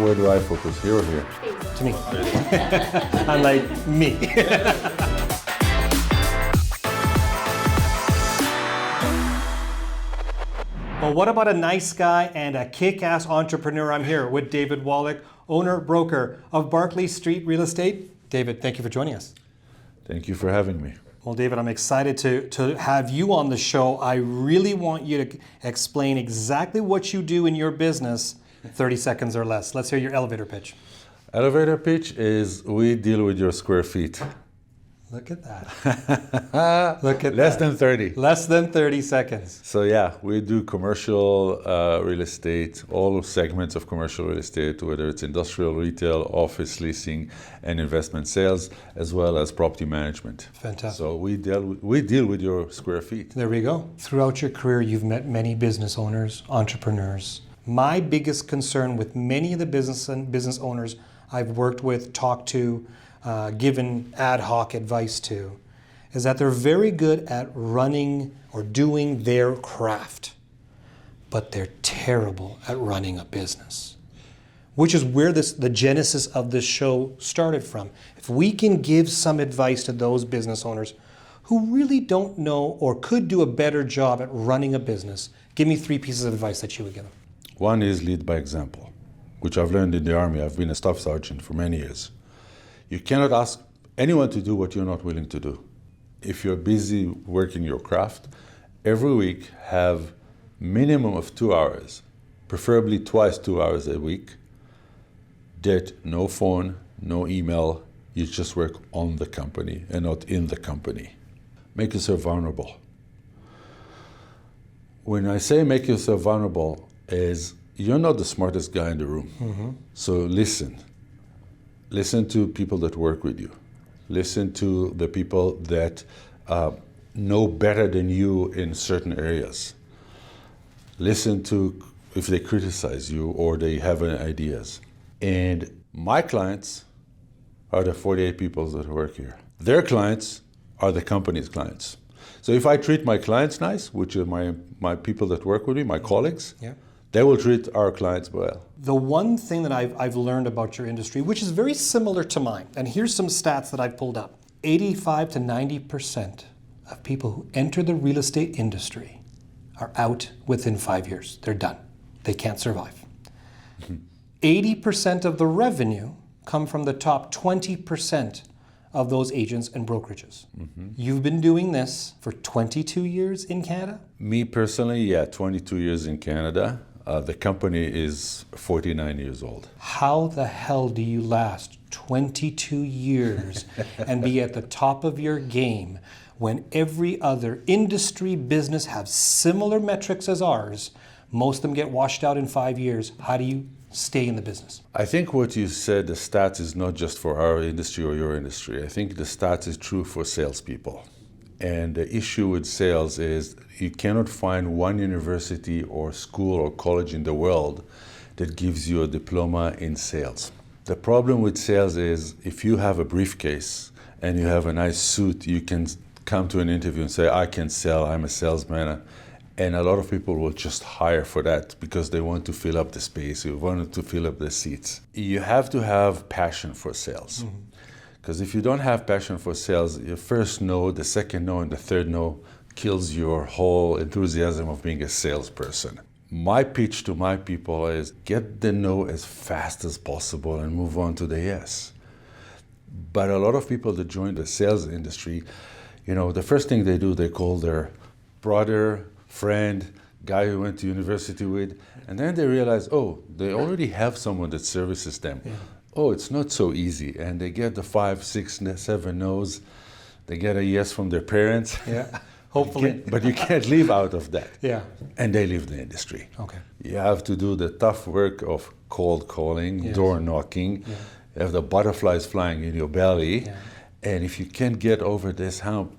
Where do I focus? Here or here? To me. Unlike me. Well, what about a nice guy and a kick-ass entrepreneur? I'm here with David Wallach, owner-broker of Barclay Street Real Estate. David, thank you for joining us. Thank you for having me. Well, David, I'm excited to have you on the show. I really want you to explain exactly what you do in your business, 30 seconds or less. Let's hear your elevator pitch. Elevator pitch is we deal with your square feet. Look at that. Look at Less that. than 30. Less than 30 seconds. So yeah, we do commercial real estate, all segments of commercial real estate, whether it's industrial, retail, office leasing, and investment sales, as well as property management. Fantastic. So we deal with your square feet. There we go. Throughout your career, you've met many business owners, entrepreneurs. My biggest concern with many of the business owners I've worked with, talked to, given ad hoc advice to, is that they're very good at running or doing their craft, but they're terrible at running a business, which is where the genesis of this show started from. If we can give some advice to those business owners who really don't know or could do a better job at running a business, give me 3 pieces of advice that you would give them. One is lead by example, which I've learned in the Army. I've been a staff sergeant for many years. You cannot ask anyone to do what you're not willing to do. If you're busy working your craft, every week have minimum of 2 hours, preferably twice 2 hours a week, that no phone, no email, you just work on the company and not in the company. Make yourself vulnerable. When I say make yourself vulnerable, is you're not the smartest guy in the room. Mm-hmm. So listen. Listen to people that work with you. Listen to the people that know better than you in certain areas. Listen to if they criticize you or they have any ideas. And my clients are the 48 people that work here. Their clients are the company's clients. So if I treat my clients nice, which are my people that work with me, my colleagues, yeah, they will treat our clients well. The one thing that I've learned about your industry, which is very similar to mine, and here's some stats that I've pulled up. 85 to 90% of people who enter the real estate industry are out within 5 years. They're done. They can't survive. 80% of the revenue come from the top 20% of those agents and brokerages. Mm-hmm. You've been doing this for 22 years in Canada? Me personally, yeah, 22 years in Canada. The company is 49 years old. How the hell do you last 22 years and be at the top of your game when every other industry business has similar metrics as ours? Most of them get washed out in 5 years. How do you stay in the business? I think what you said, the stats is not just for our industry or your industry. I think the stats is true for salespeople. And the issue with sales is you cannot find one university or school or college in the world that gives you a diploma in sales. The problem with sales is if you have a briefcase and you have a nice suit, you can come to an interview and say, I can sell, I'm a salesman. And a lot of people will just hire for that because they want to fill up the space, they want to fill up the seats. You have to have passion for sales. Mm-hmm. Because if you don't have passion for sales, your first no, the second no, and the third no kills your whole enthusiasm of being a salesperson. My pitch to my people is get the no as fast as possible and move on to the yes. But a lot of people that join the sales industry, the first thing they do, they call their brother, friend, guy who went to university with, and then they realize, they already have someone that services them. Yeah. It's not so easy. And they get the 5, 6, 7 no's. They get a yes from their parents. Yeah, hopefully. But you can't live out of that. Yeah. And they leave the industry. Okay. You have to do the tough work of cold calling, yes, door knocking. Yeah. You have the butterflies flying in your belly. Yeah. And if you can't get over this hump,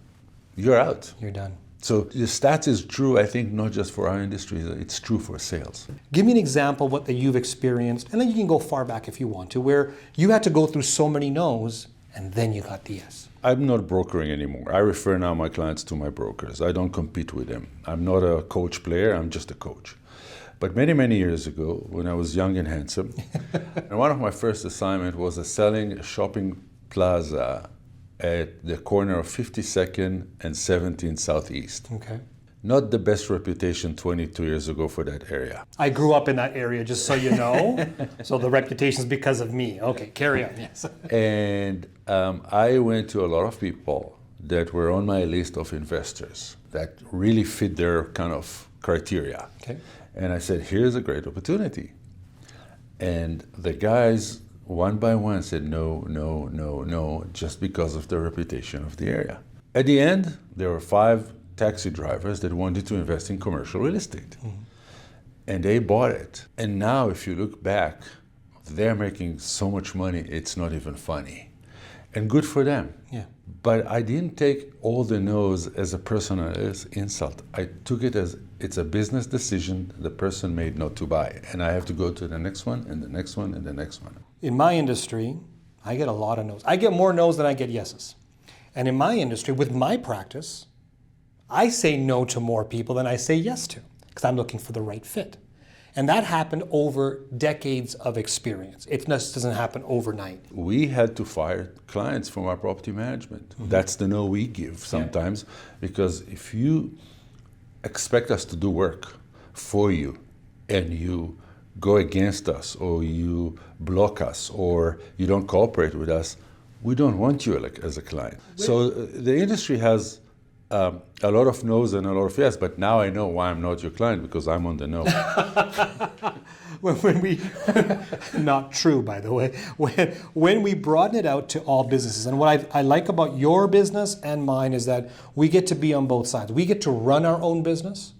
you're out. You're done. So the stats is true, I think, not just for our industry, it's true for sales. Give me an example of what that you've experienced, and then you can go far back if you want to, where you had to go through so many no's, and then you got the yes. I'm not brokering anymore. I refer now my clients to my brokers. I don't compete with them. I'm not a coach player, I'm just a coach. But many, many years ago, when I was young and handsome, and one of my first assignments was selling a shopping plaza at the corner of 52nd and 17th Southeast. Okay. Not the best reputation 22 years ago for that area. I grew up in that area, just so you know. So the reputation is because of me. Okay, carry on, yes. And I went to a lot of people that were on my list of investors that really fit their kind of criteria. Okay. And I said, here's a great opportunity. And the guys, one by one, said no, just because of the reputation of the area. At the end, there were 5 taxi drivers that wanted to invest in commercial real estate. Mm-hmm. And they bought it. And now, if you look back, they're making so much money, it's not even funny. And good for them. Yeah. But I didn't take all the no's as a personal insult. I took it as it's a business decision the person made not to buy. And I have to go to the next one, and the next one, and the next one. In my industry, I get a lot of no's. I get more no's than I get yeses. And in my industry, with my practice, I say no to more people than I say yes to, because I'm looking for the right fit. And that happened over decades of experience. It just doesn't happen overnight. We had to fire clients from our property management. Mm-hmm. That's the no we give sometimes, because if you expect us to do work for you and you go against us or you block us or you don't cooperate with us, we don't want you as a client. So the industry has a lot of no's and a lot of yes, but now I know why I'm not your client, because I'm on the no. when we, not true by the way, when we broaden it out to all businesses, and what I like about your business and mine is that we get to be on both sides. We get to run our own business,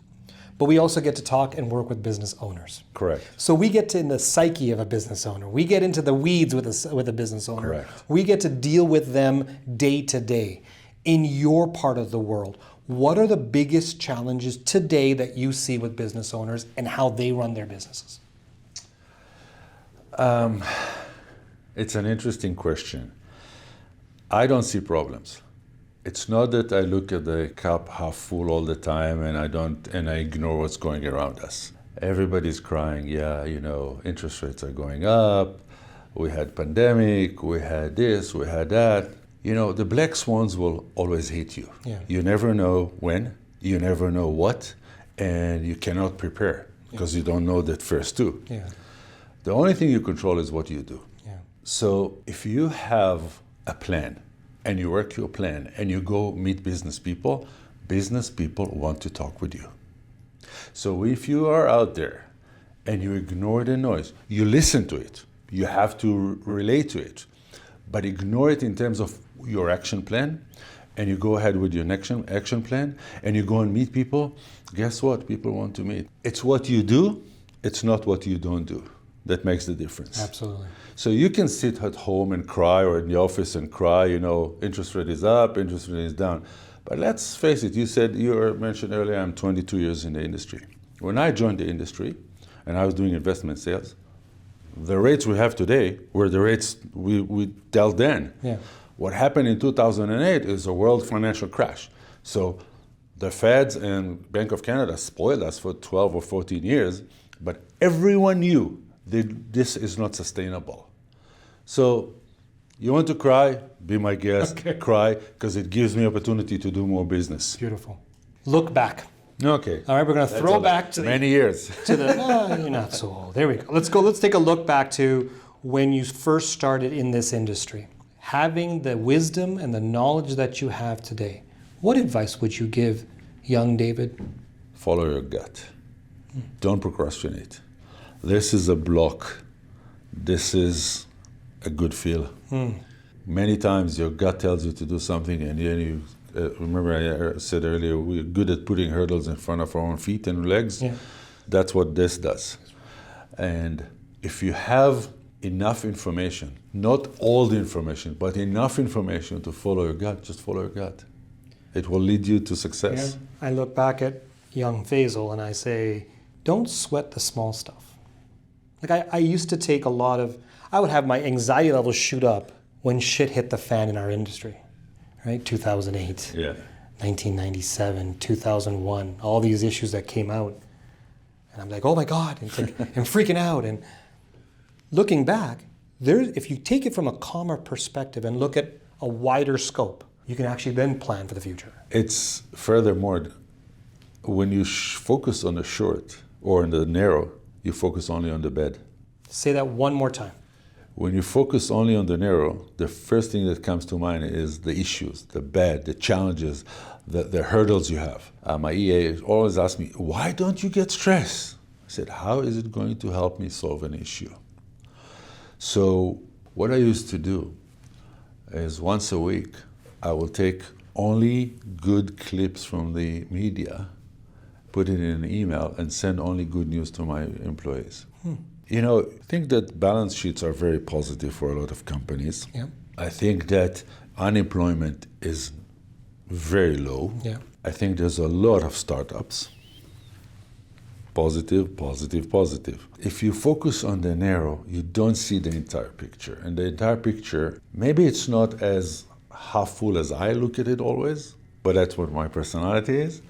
but we also get to talk and work with business owners. Correct. So we get to in the psyche of a business owner. We get into the weeds with a business owner. Correct. We get to deal with them day to day. In your part of the world, what are the biggest challenges today that you see with business owners and how they run their businesses? It's an interesting question. I don't see problems. It's not that I look at the cup half full all the time and I ignore what's going around us. Everybody's crying, interest rates are going up, we had pandemic, we had this, we had that. The black swans will always hit you. Yeah. You never know when, you never know what, and you cannot prepare because you don't know that first too. Yeah. The only thing you control is what you do. Yeah. So if you have a plan and you work your plan and you go meet business people want to talk with you. So if you are out there and you ignore the noise, you listen to it, you have to relate to it, but ignore it in terms of your action plan, and you go ahead with your action plan, and you go and meet people, guess what? People want to meet. It's what you do, it's not what you don't do that makes the difference. Absolutely. So you can sit at home and cry, or in the office and cry, interest rate is up, interest rate is down. But let's face it, you mentioned earlier, I'm 22 years in the industry. When I joined the industry, and I was doing investment sales, the rates we have today were the rates we dealt then. Yeah. What happened in 2008 is a world financial crash. So the Feds and Bank of Canada spoiled us for 12 or 14 years, but everyone knew that this is not sustainable. So you want to cry? Be my guest, okay. Cry, because it gives me opportunity to do more business. Beautiful. Look back. Okay. All right, we're going to throw back to many years. You're not so old. There we go. Let's take a look back to when you first started in this industry. Having the wisdom and the knowledge that you have today, what advice would you give young David? Follow your gut. Don't procrastinate. This is a block. This is a good feel. Many times your gut tells you to do something, and then you remember I said earlier, we're good at putting hurdles in front of our own feet and legs. Yeah. That's what this does. And if you have enough information, not all the information, but enough information to follow your gut, just follow your gut. It will lead you to success. Yeah. I look back at young Faisal and I say, don't sweat the small stuff. Like I used to take I would have my anxiety levels shoot up when shit hit the fan in our industry, right? 2008, 1997, 2001, all these issues that came out. And I'm like, oh my God, and it's like, I'm freaking out. And looking back, if you take it from a calmer perspective and look at a wider scope, you can actually then plan for the future. It's furthermore, when you focus on the short or on the narrow, you focus only on the bad. Say that one more time. When you focus only on the narrow, the first thing that comes to mind is the issues, the bad, the challenges, the hurdles you have. My EA always asks me, why don't you get stressed? I said, how is it going to help me solve an issue? So what I used to do is once a week, I will take only good clips from the media, put it in an email, and send only good news to my employees. You know, I think that balance sheets are very positive for a lot of companies. Yeah. I think that unemployment is very low. Yeah. I think there's a lot of startups. Positive, positive, positive. If you focus on the narrow, you don't see the entire picture. And the entire picture, maybe it's not as half full as I look at it always, but that's what my personality is.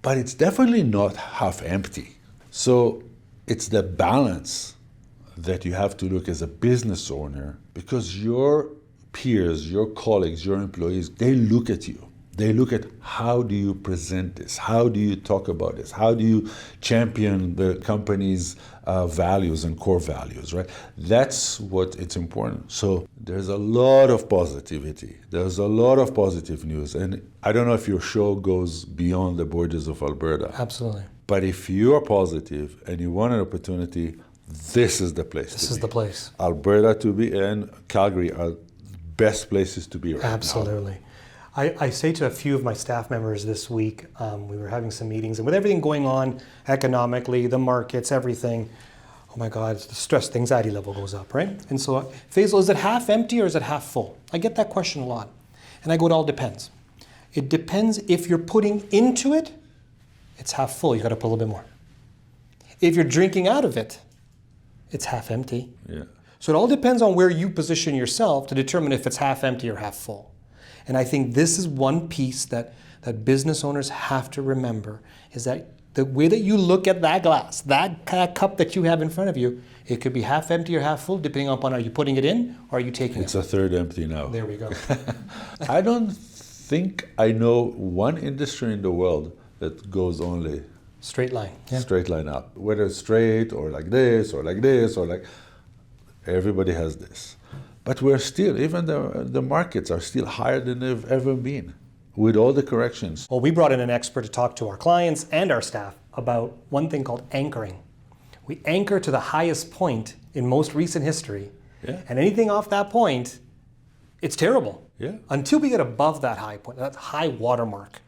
But it's definitely not half empty. So it's the balance that you have to look as a business owner, because your peers, your colleagues, your employees, they look at you. They look at how do you present this? How do you talk about this? How do you champion the company's values and core values, right? That's what it's important. So there's a lot of positivity. There's a lot of positive news. And I don't know if your show goes beyond the borders of Alberta. Absolutely. But if you are positive and you want an opportunity, this is the place to be. This is the place. Alberta to be and Calgary are best places to be right now. Absolutely. I say to a few of my staff members this week, we were having some meetings, and with everything going on economically, the markets, everything, oh my God, the stress, the anxiety level goes up, right? And so, Faisal, is it half empty or is it half full? I get that question a lot. And I go, it all depends. It depends if you're putting into it, it's half full, you got to put a little bit more. If you're drinking out of it, it's half empty. Yeah. So it all depends on where you position yourself to determine if it's half empty or half full. And I think this is one piece that business owners have to remember, is that the way that you look at that glass, that cup that you have in front of you, it could be half empty or half full, depending upon are you putting it in or are you taking it. It's a third empty now. There we go. I don't think I know one industry in the world that goes only Straight line. Yeah. straight line up. Whether it's straight or like this or like this or like, everybody has this. But we're still, even the markets are still higher than they've ever been with all the corrections. Well, we brought in an expert to talk to our clients and our staff about one thing called anchoring. We anchor to the highest point in most recent history. Yeah. And anything off that point, it's terrible. Yeah. Until we get above that high point, that high watermark.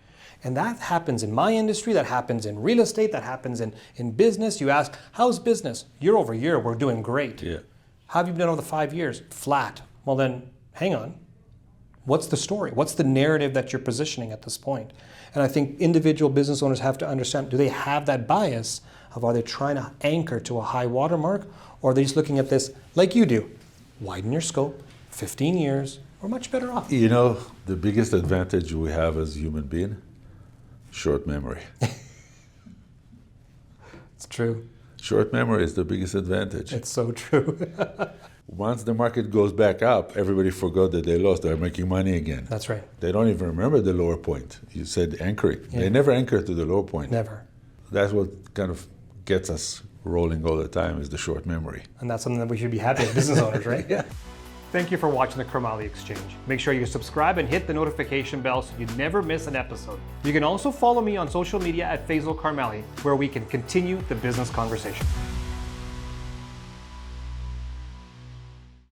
And that happens in my industry, that happens in real estate, that happens in business. You ask, how's business? Year over year, we're doing great. Yeah. How have you been over the 5 years? Flat. Well then, hang on. What's the story? What's the narrative that you're positioning at this point? And I think individual business owners have to understand, do they have that bias of are they trying to anchor to a high watermark, or are they just looking at this like you do? Widen your scope, 15 years, we're much better off. You know, the biggest advantage we have as human being, short memory. It's true. Short memory is the biggest advantage. It's so true. Once the market goes back up, everybody forgot that they lost. They're making money again. That's right. They don't even remember the lower point. You said anchoring. Yeah. They never anchor to the lower point. Never. That's what kind of gets us rolling all the time, is the short memory. And that's something that we should be happy as business owners, right? Yeah. Thank you for watching the Karmali Exchange. Make sure you subscribe and hit the notification bell so you never miss an episode. You can also follow me on social media at Faisal Karmali, where we can continue the business conversation.